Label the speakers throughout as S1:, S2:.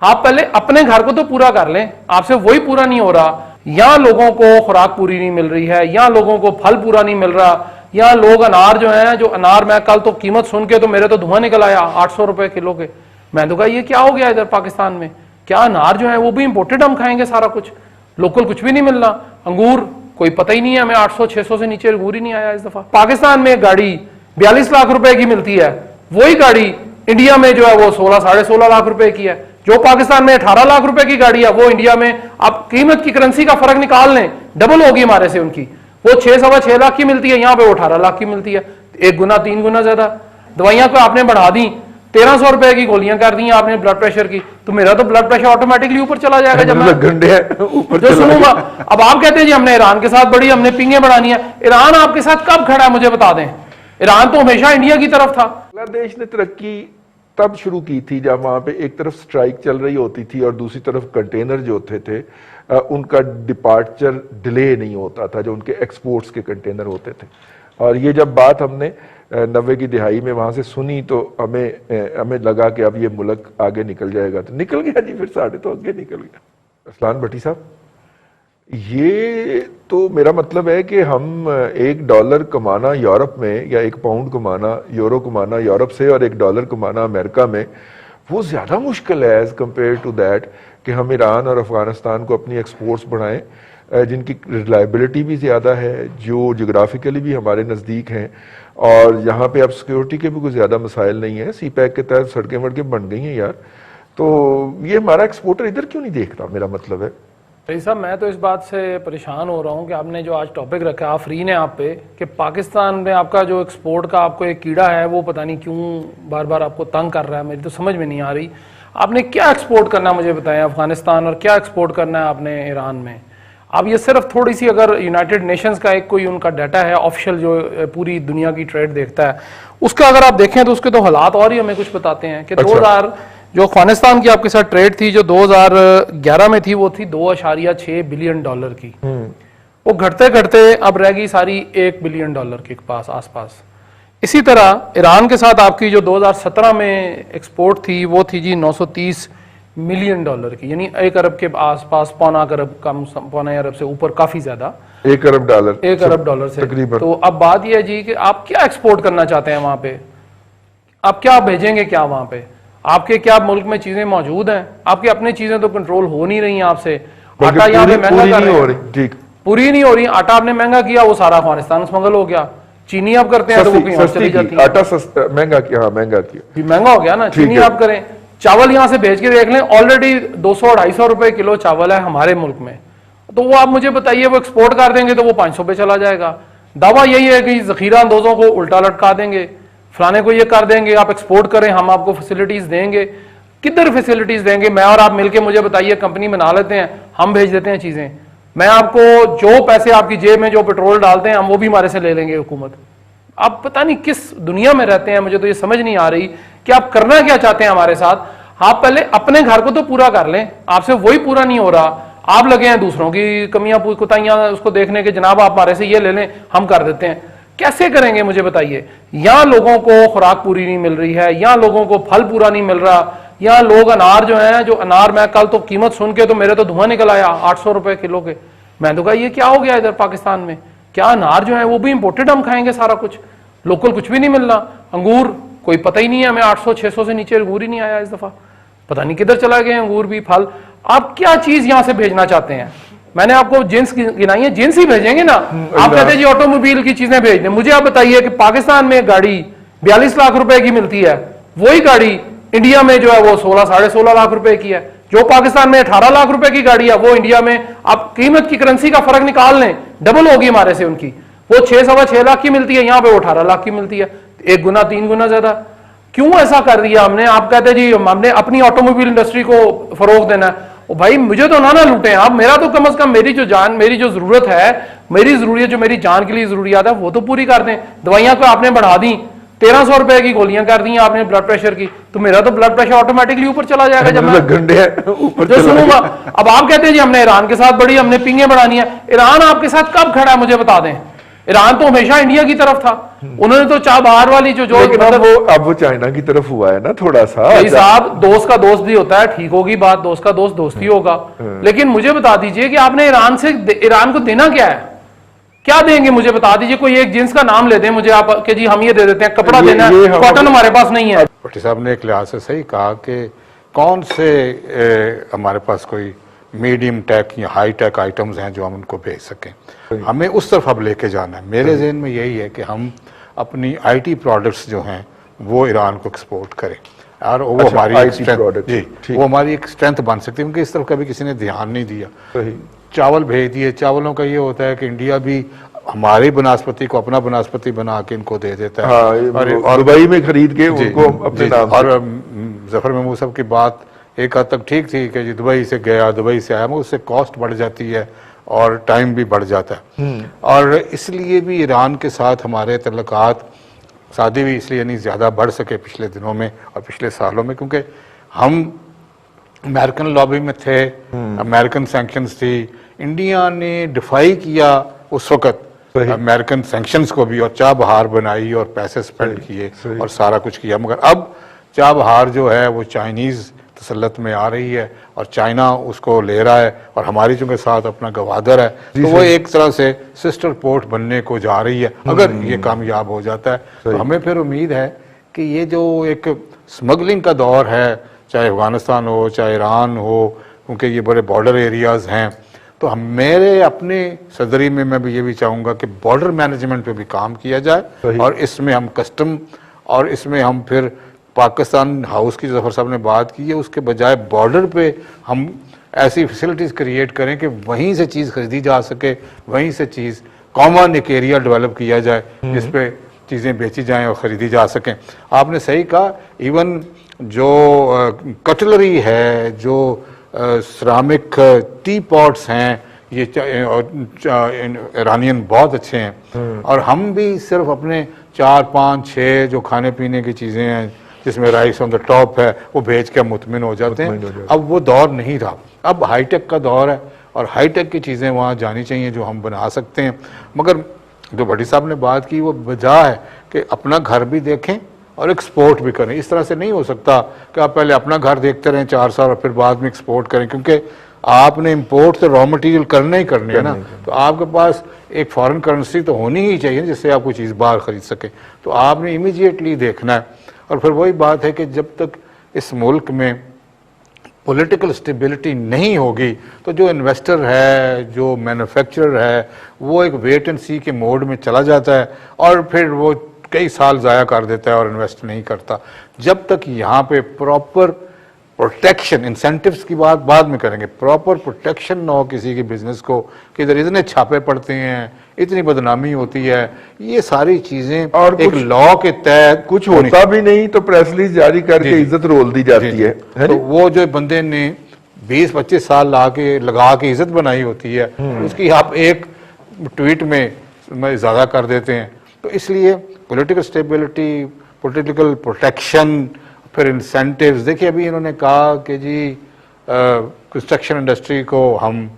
S1: आप पहले अपने घर को तो पूरा कर लें, आपसे वही पूरा नहीं हो रहा। यहाँ लोगों को खुराक पूरी नहीं मिल रही है, यहाँ लोगों को फल पूरा नहीं मिल रहा, यहाँ लोग अनार जो है, जो अनार मैं कल तो कीमत सुन के तो मेरे तो धुआं निकल आया 800 रुपए किलो के। मैं तो कहा ये क्या हो गया इधर पाकिस्तान में, क्या अनार जो है वो भी इंपोर्टेड हम खाएंगे सारा कुछ, लोकल कुछ भी नहीं मिल रहा। अंगूर कोई पता ही नहीं है हमें, 800-600 से नीचे अंगूर ही नहीं आया इस दफा। पाकिस्तान में गाड़ी 42 लाख रुपए की मिलती है, वही गाड़ी इंडिया में जो है वो 16-16.5 लाख रुपए की है। जो पाकिस्तान में 18 लाख रुपए की गाड़ी है वो इंडिया में, आप कीमत की करेंसी का फर्क निकाल लें, डबल होगी हमारे से उनकी। वो 6-6.25 लाख की मिलती है, यहाँ पे वो 18 लाख की मिलती है, 1 गुना 3 गुना ज्यादा। दवाइयां को आपने बढ़ा दी, 1300 रुपए की गोलियां कर दी आपने ब्लड प्रेशर की, तो मेरा तो ब्लड प्रेशर ऑटोमेटिकली ऊपर चला जाएगा जब मैं
S2: ऊपर
S1: जो सुनूंगा। अब आप कहते हैं जी हमने ईरान के साथ बड़ी हमने पिंगे बढ़ानी है, ईरान आपके साथ कब खड़ा है मुझे बता दें? ईरान तो हमेशा इंडिया की तरफ था।
S2: बांग्लादेश ने तरक्की तब शुरू की थी जब वहां पे एक तरफ स्ट्राइक चल रही होती थी और दूसरी तरफ कंटेनर जो होते थे उनका डिपार्चर डिले नहीं होता था, जो उनके एक्सपोर्ट्स के कंटेनर होते थे। और ये जब बात हमने 90 की दिहाई में वहां से सुनी तो हमें लगा कि अब ये मुल्क आगे निकल जाएगा, तो निकल गया जी, फिर साढ़े तो आगे निकल गया। असलान भट्टी साहब, ये तो मेरा मतलब है कि हम $1 कमाना यूरोप में या £1 कमाना, यूरो कमाना यूरोप से और $1 कमाना अमेरिका में, वो ज्यादा मुश्किल है एज कम्पेयर टू दैट कि हम ईरान और अफगानिस्तान को अपनी एक्सपोर्ट्स बढ़ाएं, जिनकी रिलायबिलिटी भी ज्यादा है, जो जोग्राफिकली भी हमारे नज़दीक हैं, और यहाँ पे अब सिक्योरिटी के भी कोई ज्यादा मसाइल नहीं है। सी पैक के तहत सड़कें वड़कें बन गई हैं यार, तो ये हमारा एक्सपोर्टर इधर क्यों नहीं देख रहा, मेरा मतलब है।
S1: भाई साहब, मैं तो इस बात से परेशान हो रहा हूँ कि आपने जो आज टॉपिक रखा है आफरीन है आप पे, कि पाकिस्तान में आपका जो एक्सपोर्ट का आपको एक कीड़ा है वो पता नहीं क्यों बार बार आपको तंग कर रहा है, मेरी तो समझ में नहीं आ रही। आपने क्या एक्सपोर्ट करना है मुझे बताएं अफगानिस्तान, और क्या एक्सपोर्ट करना है आपने ईरान में? अब ये सिर्फ थोड़ी सी अगर यूनाइटेड नेशंस का एक कोई उनका डाटा है ऑफिशियल जो पूरी दुनिया की ट्रेड देखता है, उसका अगर आप देखें तो उसके तो हालात और ही हमें कुछ बताते हैं कि 2000 जो अफगानिस्तान की आपके साथ ट्रेड थी जो 2011 में थी वो थी $2.6 बिलियन की। वो घटते घटते अब रह गई सारी $1 बिलियन के पास आसपास। इसी तरह ईरान के साथ आपकी जो 2017 में एक्सपोर्ट थी वो थी जी $930 मिलियन की, यानी $1 अरब के आसपास, पौना अरब कम, पौना अरब से ऊपर, काफी ज्यादा, $1 अरब से तकरीबन। तो अब बात यह है जी कि आप क्या एक्सपोर्ट करना चाहते हैं वहां पे, आप क्या भेजेंगे, क्या वहां पे आपके क्या मुल्क में चीजें मौजूद हैं? आपकी अपनी चीजें तो कंट्रोल हो नहीं रही हैं आपसे। आटा यहाँ पे महंगा कर रहे हैं, ठीक, पूरी नहीं हो रही। आटा आपने महंगा किया, वो सारा अफगानिस्तान स्मगल हो गया। चीनी आप करते हैं तो वो कहीं और चली जाती है।
S2: आटा सस्ता महंगा किया, महंगा किया,
S1: महंगा हो गया ना। चीनी आप करें, चावल यहाँ से भेज के देख लें, ऑलरेडी 200-250 रुपए किलो चावल है हमारे मुल्क में, तो वो आप मुझे बताइए वो एक्सपोर्ट कर देंगे तो वो 500 पे चला जाएगा। दावा यही है कि जखीरा अंदोजों को उल्टा लटका देंगे, फलाने को ये कर देंगे, आप एक्सपोर्ट करें, हम आपको फैसिलिटीज देंगे। किधर फैसिलिटीज देंगे? मैं और आप मिलके मुझे बताइए, कंपनी बना लेते हैं, हम भेज देते हैं चीजें, मैं आपको जो पैसे आपकी जेब में जो पेट्रोल डालते हैं हम वो भी हमारे से ले लेंगे हुकूमत। आप पता नहीं किस दुनिया में रहते हैं, मुझे तो ये समझ नहीं आ रही कि आप करना क्या चाहते हैं हमारे साथ। आप पहले अपने घर को तो पूरा कर लें, आपसे वही पूरा नहीं हो रहा, आप लगे हैं दूसरों की कमियां कुताइयां उसको देखने के, जनाब आप हमारे से ये ले लें हम कर देते हैं। कैसे करेंगे मुझे बताइए? यहाँ लोगों को खुराक पूरी नहीं मिल रही है, यहाँ लोगों को फल पूरा नहीं मिल रहा, यहाँ लोग अनार जो है, जो अनार मैं कल तो कीमत सुन के तो मेरे तो धुआं निकल आया 800 रुपए किलो के। मैं तो कहा ये क्या हो गया इधर पाकिस्तान में, क्या अनार जो है वो भी इंपोर्टेड हम खाएंगे सारा कुछ, लोकल कुछ भी नहीं मिल रहा। अंगूर कोई पता ही नहीं है हमें, 800-600 से नीचे अंगूर ही नहीं आया इस दफा, पता नहीं किधर चला गए अंगूर भी, फल। आप क्या चीज यहां से भेजना चाहते हैं? मैंने आपको जिन्स गिनाई है, जिन्स ही भेजेंगे ना। आप कहते हैं जी ऑटोमोबाइल की चीजें भेज दें, मुझे आप बताइए कि पाकिस्तान में गाड़ी 42 लाख रुपए की मिलती है, वही गाड़ी इंडिया में जो है वो 16-16.5 लाख रुपए की है। जो पाकिस्तान में 18 लाख रुपए की गाड़ी है वो इंडिया में, आप कीमत की करेंसी का फर्क निकाल लें, डबल होगी हमारे से उनकी। वो 6-6.25 लाख की मिलती है, यहाँ पे वो 18 लाख की मिलती है, 1 गुना 3 गुना ज्यादा। क्यों ऐसा कर दिया हमने? आप कहते हैं जी हमने अपनी ऑटोमोबाइल इंडस्ट्री को फरोग देना है। ओ भाई मुझे तो ना लूटें आप, मेरा तो कम से कम मेरी जो जान, मेरी जो जरूरत है, मेरी जरूरत जो मेरी जान के लिए जरूरियात है वो तो पूरी कर दें। दवाइयां को आपने बढ़ा दी, 1300 रुपए की गोलियां कर दी आपने ब्लड प्रेशर की, तो मेरा तो ब्लड प्रेशर ऑटोमेटिकली ऊपर चला जाएगा जब मैं ऊपर जो सुनूंगा। अब आप कहते हैं जी हमने ईरान के साथ बड़ी हमने पिंगे बढ़ानी है, ईरान आपके साथ कब खड़ा है मुझे बता दें? ईरान तो हमेशा इंडिया की तरफ था। उन्होंने तो चाबहार वाली जो
S2: लेकिन अब वो चाइना की तरफ हुआ है ना थोड़ा सा।
S1: भाई साहब, दोस्त का दोस्त भी होता है, ठीक होगी बात, दोस्त का दोस्त दोस्ती होगा। लेकिन मुझे बता दीजिए कि आपने ईरान को देना क्या है, क्या देंगे मुझे बता दीजिए। कोई एक जींस का नाम ले दें मुझे आप कि जी हम ये दे देते हैं, कपड़ा देना है, कॉटन हमारे पास नहीं है।
S3: भट्टी साहब ने एक लिहाज से सही कहा कि कौन से हमारे पास कोई मीडियम टेक या हाई टेक आइटम्स हैं जो हम उनको भेज सकें। हमें उस तरफ अब लेके जाना है। मेरे जहन में यही है कि हम अपनी आईटी प्रोडक्ट्स जो हैं वो ईरान को एक्सपोर्ट करें और वो हमारी एक स्ट्रेंथ, जी वो हमारी एक स्ट्रेंथ बन सकती है, क्योंकि इस तरफ कभी किसी ने ध्यान नहीं दिया। चावल भेज दिए, चावलों का ये होता है कि इंडिया भी हमारी बनास्पति को अपना बनास्पति बना के इनको दे देता है।
S2: और दुबई में खरीद के उनको अपने नाम।
S3: और जफर महमूद साहब की बात एक हद तक ठीक थी कि जी दुबई से गया, दुबई से आया, मगर उससे कॉस्ट बढ़ जाती है और टाइम भी बढ़ जाता है। और इसलिए भी ईरान के साथ हमारे तल्लुकात शादी भी इसलिए नहीं ज़्यादा बढ़ सके पिछले दिनों में और पिछले सालों में, क्योंकि हम अमेरिकन लॉबी में थे, अमेरिकन सैंक्शंस थी, इंडिया ने डिफाई किया उस वक्त अमेरिकन सैंक्शंस को भी, और चाबहार बनाई और पैसे स्पेंड किए और सारा कुछ किया। मगर अब चाबहार जो है वो चाइनीज़ तसल्लत में आ रही है और चाइना उसको ले रहा है और हमारी चूंकि साथ अपना गवादर है, तो वो एक तरह से सिस्टर पोर्ट बनने को जा रही है। अगर ये कामयाब हो जाता है तो हमें फिर उम्मीद है कि ये जो एक स्मगलिंग का दौर है, चाहे अफगानिस्तान हो चाहे ईरान हो, क्योंकि ये बड़े बॉर्डर एरियाज़ हैं, तो हम मेरे अपने सदरी में मैं भी ये भी चाहूँगा कि बॉर्डर मैनेजमेंट पे भी काम किया जाए और इसमें हम कस्टम और इसमें हम फिर पाकिस्तान हाउस की जो जफर साहब ने बात की है उसके बजाय बॉर्डर पे हम ऐसी फैसिलिटीज़ क्रिएट करें कि वहीं से चीज़ खरीदी जा सके, वहीं से चीज़ कॉमन एक एरिया डेवलप किया जाए जिस पे चीज़ें बेची जाएं और ख़रीदी जा सकें। आपने सही कहा, इवन जो कटलरी है, जो सिरामिक टी पॉट्स हैं, ये ईरानियन बहुत अच्छे हैं और हम भी सिर्फ अपने 4, 5, 6 जो खाने पीने की चीज़ें हैं जिसमें राइस ऑन द टॉप है वो भेज के मुतमिन हो जाते हैं। अब वो दौर नहीं रहा, अब हाईटेक का दौर है और हाईटेक की चीज़ें वहाँ जानी चाहिए जो हम बना सकते हैं। मगर जो भट्टी साहब ने बात की वो वजह है कि अपना घर भी देखें और एक्सपोर्ट भी करें। इस तरह से नहीं हो सकता कि आप पहले अपना घर देखते रहें 4 साल और फिर बाद में एक्सपोर्ट करें, क्योंकि आपने इंपोर्ट से रॉ मटेरियल करने ही करने है ना, तो आपके पास एक फॉरेन करेंसी तो होनी ही चाहिए जिससे आप कोई चीज़ बाहर खरीद सकें। तो आपने इमीडिएटली देखना है। और फिर वही बात है कि जब तक इस मुल्क में पॉलिटिकल स्टेबिलिटी नहीं होगी तो जो इन्वेस्टर है, जो मैन्युफैक्चरर है, वो एक वेट एंड सी के मोड में चला जाता है और फिर वो कई साल ज़ाया कर देता है और इन्वेस्ट नहीं करता। जब तक यहाँ पे प्रॉपर प्रोटेक्शन, इंसेंटिव्स की बात बाद में करेंगे, प्रॉपर प्रोटेक्शन ना हो किसी के बिजनेस को कि इधर इतने छापे पड़ते हैं, इतनी बदनामी होती है, ये सारी चीजें और एक लॉ के तहत
S2: कुछ होता भी नहीं तो प्रेस रिलीज जारी करके इज्जत रोल दी जाती है।
S3: तो वो जो बंदे ने 20-25 साल लगा के इज्जत बनाई होती है उसकी आप एक ट्वीट में ज्यादा कर देते हैं। तो इसलिए पॉलिटिकल स्टेबिलिटी, पॉलिटिकल प्रोटेक्शन, फिर इंसेंटिव्स। देखिए अभी इन्होंने कहा कि जी कंस्ट्रक्शन इंडस्ट्री को हम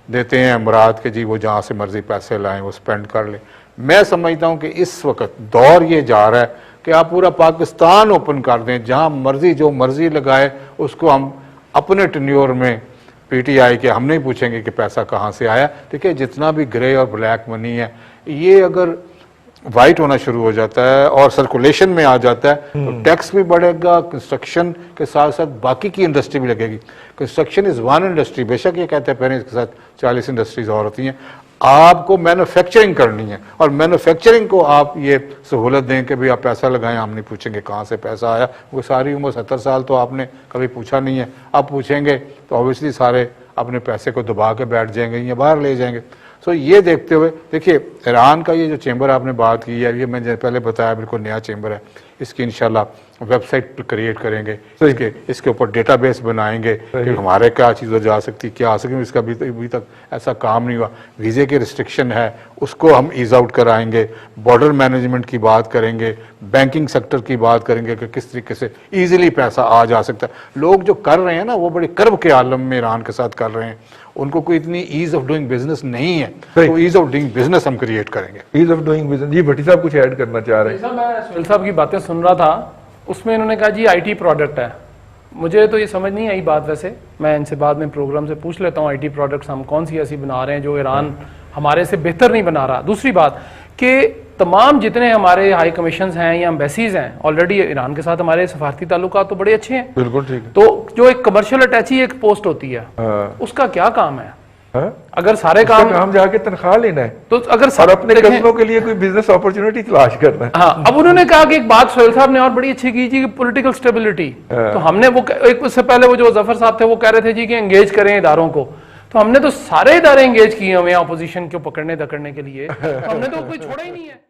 S3: देते हैं मुराद के जी वो जहाँ से मर्जी पैसे लाएं वो स्पेंड कर लें। मैं समझता हूँ कि इस वक्त दौर ये जा रहा है कि आप पूरा पाकिस्तान ओपन कर दें, जहाँ मर्जी जो मर्जी लगाए उसको हम अपने टेन्योर में पीटीआई के हम नहीं पूछेंगे कि पैसा कहाँ से आया। देखिए जितना भी ग्रे और ब्लैक मनी है ये अगर वाइट होना शुरू हो जाता है और सर्कुलेशन में आ जाता है तो टैक्स भी बढ़ेगा, कंस्ट्रक्शन के साथ साथ बाकी की इंडस्ट्री भी लगेगी। कंस्ट्रक्शन इज वन इंडस्ट्री, बेशक ये कहते हैं पहले इसके साथ 40 इंडस्ट्रीज और होती हैं। आपको मैन्युफैक्चरिंग करनी है और मैन्युफैक्चरिंग को आप ये सहूलत दें कि भाई आप पैसा लगाएं, हम नहीं पूछेंगे कहाँ से पैसा आया। वो सारी उम्र 70 साल तो आपने कभी पूछा नहीं है, आप पूछेंगे तो ऑब्वियसली सारे अपने पैसे को दबा के बैठ जाएंगे या बाहर ले जाएंगे। सो ये देखते हुए देखिए ईरान का ये जो चेंबर आपने बात की है, ये मैंने पहले बताया बिल्कुल नया चेंबर है। इसकी इंशाल्लाह वेबसाइट क्रिएट करेंगे, इसके ऊपर डेटाबेस बनाएंगे कि हमारे क्या चीज़ें जा सकती क्या आ सकती। इसका अभी तक ऐसा काम नहीं हुआ। वीज़े की रिस्ट्रिक्शन है उसको हम ईज आउट कराएंगे, बॉर्डर मैनेजमेंट की बात करेंगे, बैंकिंग सेक्टर की बात करेंगे कि किस तरीके से ईजिली पैसा आ जा सकता है। लोग जो कर रहे हैं ना वो बड़े कर्ब के आलम में ईरान के साथ कर रहे हैं उनको कोई इतनी ईज ऑफ डूइंग बिजनेस नहीं है,
S2: सही।
S3: तो ईज ऑफ डूइंग बिजनेस हम क्रिएट करेंगे।
S2: Ease of doing business. जी भट्टी साहब कुछ ऐड करना चाह रहे हैं?
S1: जैसा मैं सुहेल साहब की बातें सुन रहा था, उसमें इन्होंने कहा जी आईटी प्रोडक्ट है। मुझे तो ये समझ नहीं आई बात, वैसे मैं इनसे बाद में प्रोग्राम से पूछ लेता हूँ आईटी प्रोडक्ट्स हम कौन सी ऐसी बना रहे हैं जो ईरान हमारे से बेहतर नहीं बना रहा। दूसरी बात कि तमाम जितने हमारे हाई कमीशंस हैं या एम्बेसीज हैं, ऑलरेडी ईरान के साथ हमारे सफारती ताल्लुकात तो बड़े अच्छे हैं।
S2: बिल्कुल ठीक है।
S1: तो जो एक कमर्शियल अटैची एक पोस्ट होती है, उसका क्या काम है?
S2: हाँ?
S1: अगर सारे
S2: उसका
S1: काम
S2: काम जाके तनख्वाह लेना है
S1: तो अगर
S2: और
S1: सब
S2: अपने
S1: देखें-
S2: कस्टमरों के लिए कोई बिजनेस अपॉर्चुनिटी तलाश करना है।
S1: हाँ, अब उन्होंने कहा कि एक बात सोहेल साहब ने और बड़ी अच्छी की जी, पॉलिटिकल स्टेबिलिटी। तो हमने वो एक उससे पहले वो जो जफर साहब थे वो कह रहे थे जी कि एंगेज करें इदारों को, तो हमने तो सारे इदारे एंगेज किए हुए हैं अपोजिशन को पकड़ने दकड़ने के लिए, तो हमने तो कोई छोड़ा ही नहीं है।